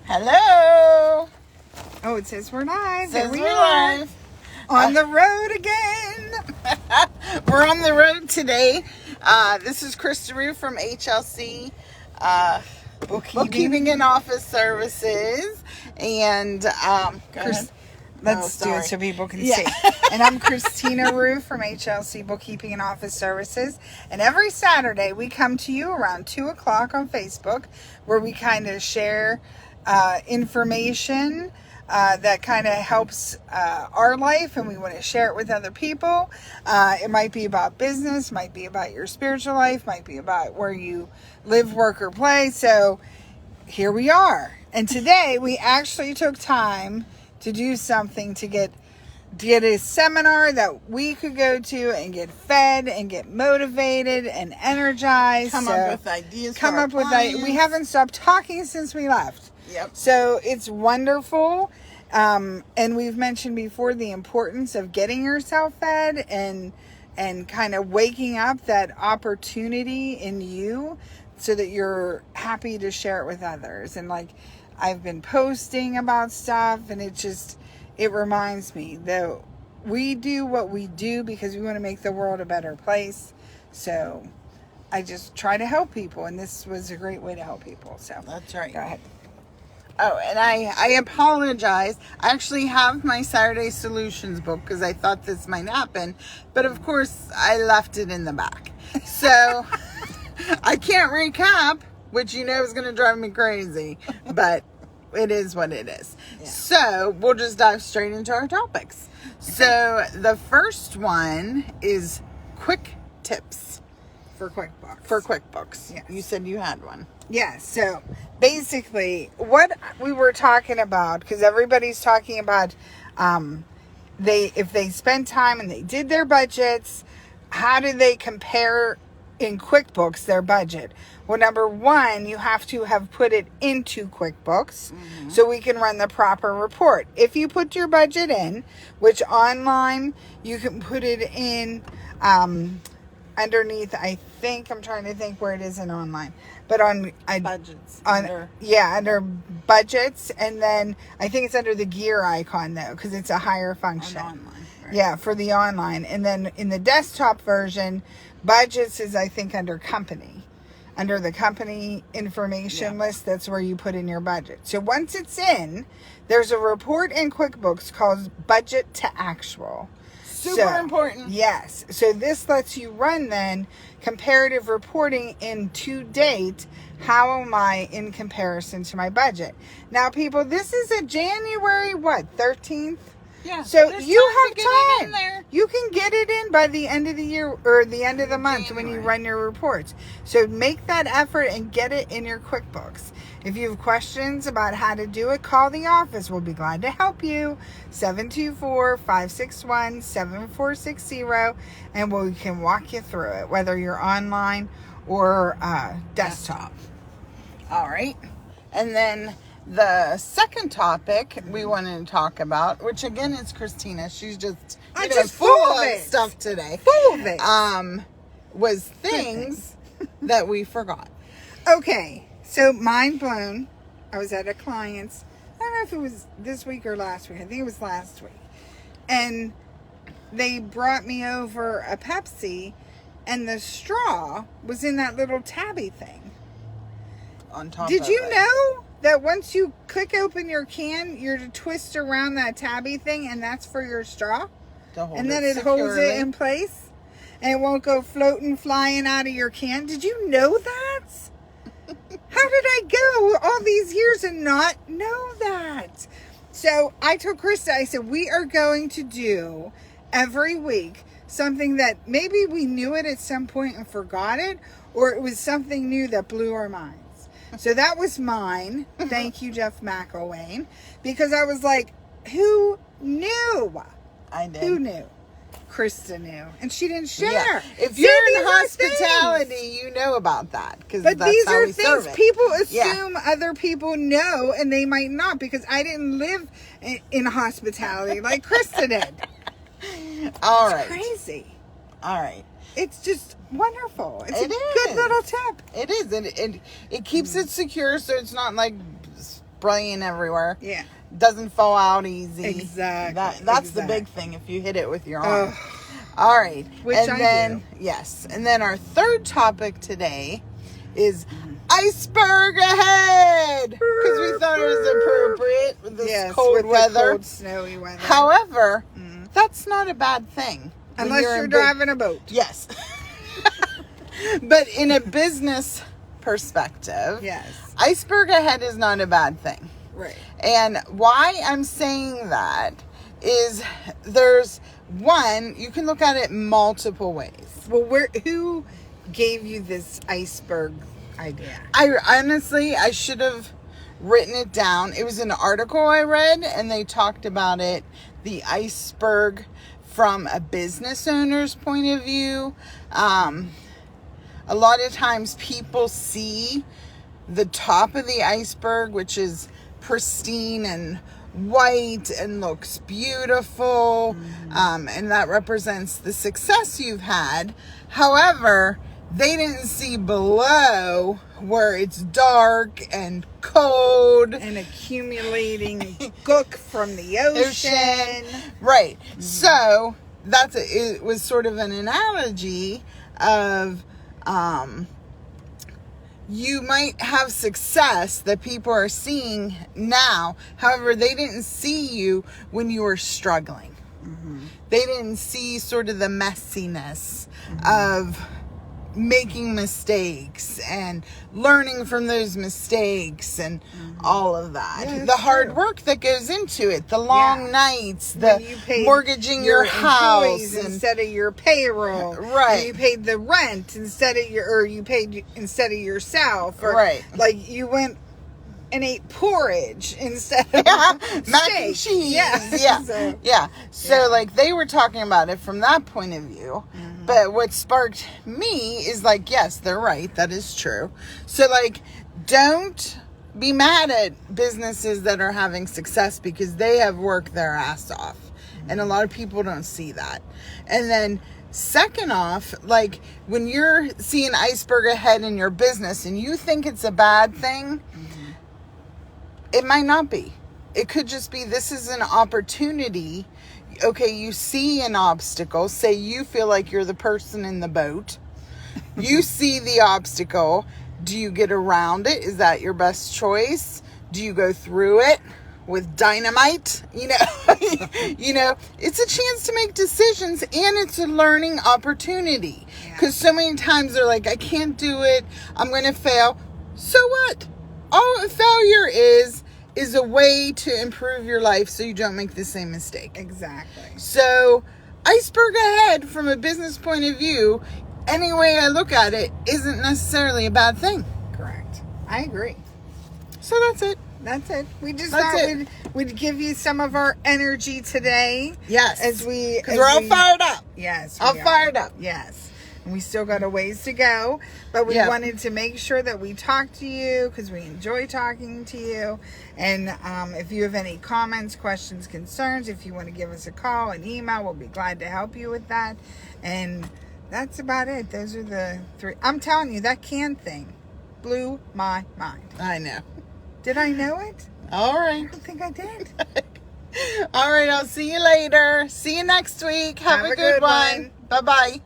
Hello. Oh, it says we're live. Says Here we we're are. live. On the road again. We're on the road today. This is Krista Rue from HLC Bookkeeping and Office Services. And Let's do it so people can see. And I'm Christina Rue from HLC Bookkeeping and Office Services. And every Saturday we come to you around 2 o'clock on Facebook, where we kind of share information that kind of helps our life, and we want to share it with other people. It might be about business, might be about your spiritual life, might be about where you live, work, or play. So here we are. And today we actually took time to do something to get a seminar that we could go to and get fed and get motivated and energized. Come up with ideas. We haven't stopped talking since we left. Yep. So it's wonderful. And we've mentioned before the importance of getting yourself fed and kind of waking up that opportunity in you so that you're happy to share it with others. And like, I've been posting about stuff, and it reminds me that we do what we do because we want to make the world a better place. So I just try to help people, and this was a great way to help people. So that's right. Go ahead. Oh, and I apologize. I actually have my Saturday Solutions book because I thought this might happen. But of course, I left it in the back. So I can't recap, which you know is going to drive me crazy. But it is what it is. Yeah. So we'll just dive straight into our topics. So the first one is quick tips. For QuickBooks. For QuickBooks. Yes. You said you had one. Yeah, so basically what we were talking about, because everybody's talking about if they spend time and they did their budgets, how do they compare in QuickBooks their budget? Well, number one, you have to have put it into QuickBooks so we can run the proper report. If you put your budget in, which online you can put it in underneath, I'm trying to think where it is in online, but budgets. Under budgets, and then I think it's under the gear icon though, because it's a higher function. Online, right. Yeah, for the online. And then in the desktop version, budgets is I think under company. Under the company information list, that's where you put in your budget. So once it's in, there's a report in QuickBooks called Budget to Actual. Super important. Yes. So this lets you run then comparative reporting in to date. How am I in comparison to my budget? Now, people, this is a January, 13th? Yeah. So you have time. In there. You can get it in by the end of the year or the end of the month when you run your reports. So make that effort and get it in your QuickBooks. If you have questions about how to do it, call the office. We'll be glad to help you. 724-561-7460, and we can walk you through it, whether you're online or desktop. All right. And then the second topic we wanted to talk about, which again is Christina. She's just full of stuff today. Full of it. Was things that we forgot. Okay. So mind blown. I was at a client's, I don't know if it was this week or last week. I think it was last week. And they brought me over a Pepsi, and the straw was in that little tabby thing. On top Did of you it. know that once you click open your can, you're to twist around that tabby thing, and that's for your straw? And then it holds it in place, and it won't go floating, flying out of your can. Did you know that? How did I go all these years and not know that? So I told Krista, I said, we are going to do every week something that maybe we knew it at some point and forgot it, or it was something new that blew our minds. So that was mine. Thank you, Jeff McElwain. Because I was like, who knew? I did. Who knew? Krista knew, and she didn't share. Yeah. If you're in hospitality, you know about that. But these are things people assume Yeah. other people know, and they might not, because I didn't live in hospitality like Krista did. All right. Crazy. All right. It's just wonderful. It's good little tip. It is. And it keeps it secure, so it's not like spraying everywhere. Yeah. Doesn't fall out easy. Exactly. That's the big thing if you hit it with your arm. All right. Which and I then, do. Yes. And then our third topic today is Iceberg Ahead. Because we thought it was appropriate with this cold weather. The cold, snowy weather. However, that's not a bad thing. Unless you're driving a boat. Yes. But in a business perspective, yes, Iceberg Ahead is not a bad thing. Right. And why I'm saying that is there's one, you can look at it multiple ways. Well, who gave you this iceberg idea? I should have written it down. It was an article I read, and they talked about it, the iceberg from a business owner's point of view. A lot of times people see the top of the iceberg, which is pristine and white and looks beautiful, and that represents the success you've had. However, they didn't see below where it's dark and cold and accumulating gook from the ocean. Right. So it was sort of an analogy of you might have success that people are seeing now. However, they didn't see you when you were struggling. They didn't see sort of the messiness of making mistakes and learning from those mistakes and all of that. Yeah, the hard work that goes into it, the long nights, the mortgaging your house instead of your payroll. Right. And you paid the rent instead of you paid instead of yourself. Or right. Like you went and ate porridge instead of mac and cheese. Yeah. So like they were talking about it from that point of view. But what sparked me is like, yes, they're right. That is true. So like, don't be mad at businesses that are having success because they have worked their ass off. And a lot of people don't see that. And then second off, like when you're seeing Iceberg Ahead in your business and you think it's a bad thing, it might not be. It could just be this is an opportunity. Okay, you see an obstacle. Say you feel like you're the person in the boat. You see the obstacle. Do you get around it? Is that your best choice? Do you go through it with dynamite? You know, it's a chance to make decisions, and it's a learning opportunity. Because so many times they're like, I can't do it. I'm going to fail. So what? All a failure is a way to improve your life so you don't make the same mistake. Exactly. So, Iceberg Ahead from a business point of view, any way I look at it, isn't necessarily a bad thing. Correct. I agree. So that's it. That's it. We just thought we'd give you some of our energy today. Yes. Because we're all fired up. Yes. All fired up. Yes. And we still got a ways to go, but we wanted to make sure that we talk to you because we enjoy talking to you. And if you have any comments, questions, concerns, if you want to give us a call, an email, we'll be glad to help you with that. And that's about it. Those are the three. I'm telling you, that can thing blew my mind. I know. Did I know it? All right. I don't think I did. All right. I'll see you later. See you next week. Have a good one. Bye-bye.